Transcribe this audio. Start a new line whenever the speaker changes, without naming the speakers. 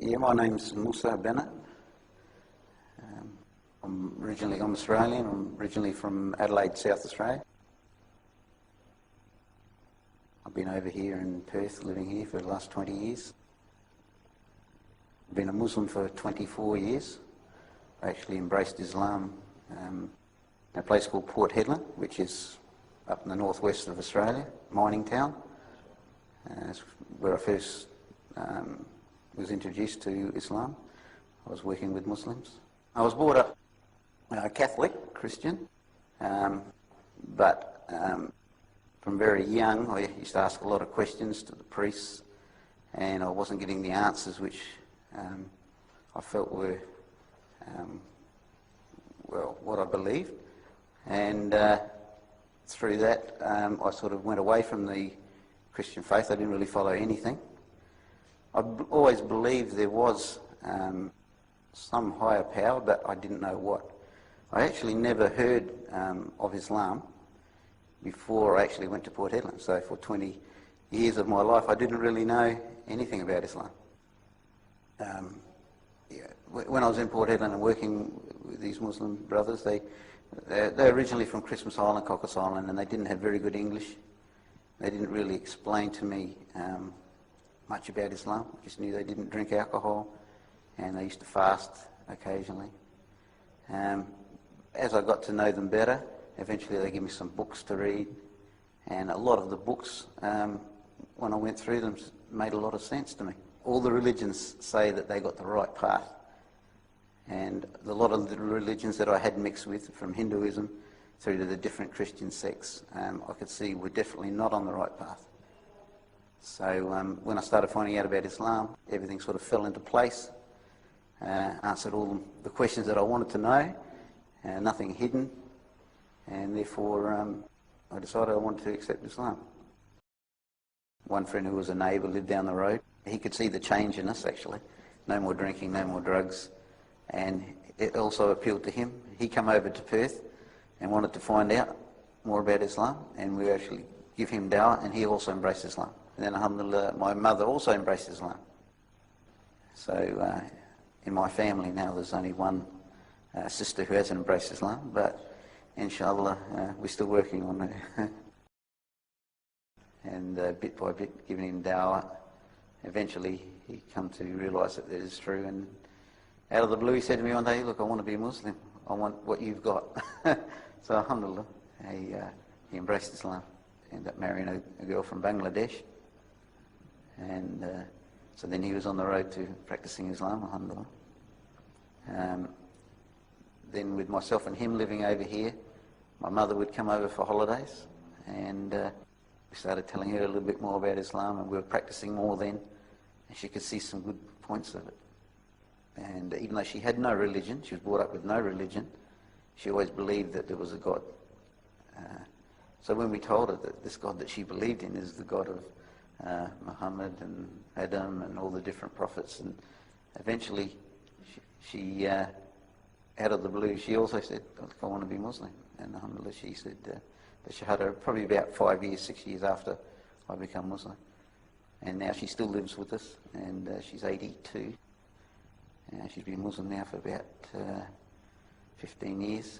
Yeah, my name's Musa Bennett. I'm Australian. I'm originally from Adelaide, South Australia. I've been over here in Perth, living here for the last 20 years. I've been a Muslim for 24 years. I actually embraced Islam in a place called Port Hedland, which is up in the northwest of Australia, mining town. That's where I first was introduced to Islam. I was working with Muslims. I was brought up Catholic, Christian, but from very young I used to ask a lot of questions to the priests, and I wasn't getting the answers which I felt were, well, what I believed. And through that I sort of went away from the Christian faith. I didn't really follow anything. I always believed there was some higher power, but I didn't know what. I actually never heard of Islam before I actually went to Port Hedland. So for 20 years of my life I didn't really know anything about Islam. When I was in Port Hedland and working with these Muslim brothers, they're originally from Christmas Island, Cocos Island, and they didn't have very good English. They didn't really explain to me much about Islam. I just knew they didn't drink alcohol and they used to fast occasionally. As I got to know them better, eventually they gave me some books to read, and a lot of the books, when I went through them, made a lot of sense to me. All the religions say that they got the right path, and a lot of the religions that I had mixed with, from Hinduism through to the different Christian sects, I could see were definitely not on the right path. So when I started finding out about Islam, everything sort of fell into place. Answered all the questions that I wanted to know, nothing hidden, and therefore I decided I wanted to accept Islam. One friend who was a neighbour lived down the road. He could see the change in us, actually. No more drinking, no more drugs, and it also appealed to him. He came over to Perth and wanted to find out more about Islam, and we actually give him dawah, and he also embraced Islam. And then alhamdulillah, my mother also embraced Islam. So in my family now there's only one sister who hasn't embraced Islam, but inshallah we're still working on it. And bit by bit giving him dawah. Eventually he come to realise that it is true, and out of the blue he said to me one day, "Look, I want to be a Muslim. I want what you've got." So alhamdulillah, he embraced Islam. Ended up marrying a girl from Bangladesh, and so then he was on the road to practicing Islam, alhamdulillah. Then with myself and him living over here, my mother would come over for holidays, and we started telling her a little bit more about Islam, and we were practicing more then, and she could see some good points of it. And even though she had no religion, she was brought up with no religion, she always believed that there was a God. So when we told her that this God that she believed in is the God of Muhammad and Adam and all the different prophets, and eventually she out of the blue, she also said, "I want to be Muslim." And alhamdulillah, she said the Shahada probably about 5 years, 6 years after I become Muslim. And now she still lives with us, and she's 82. She's been Muslim now for about 15 years.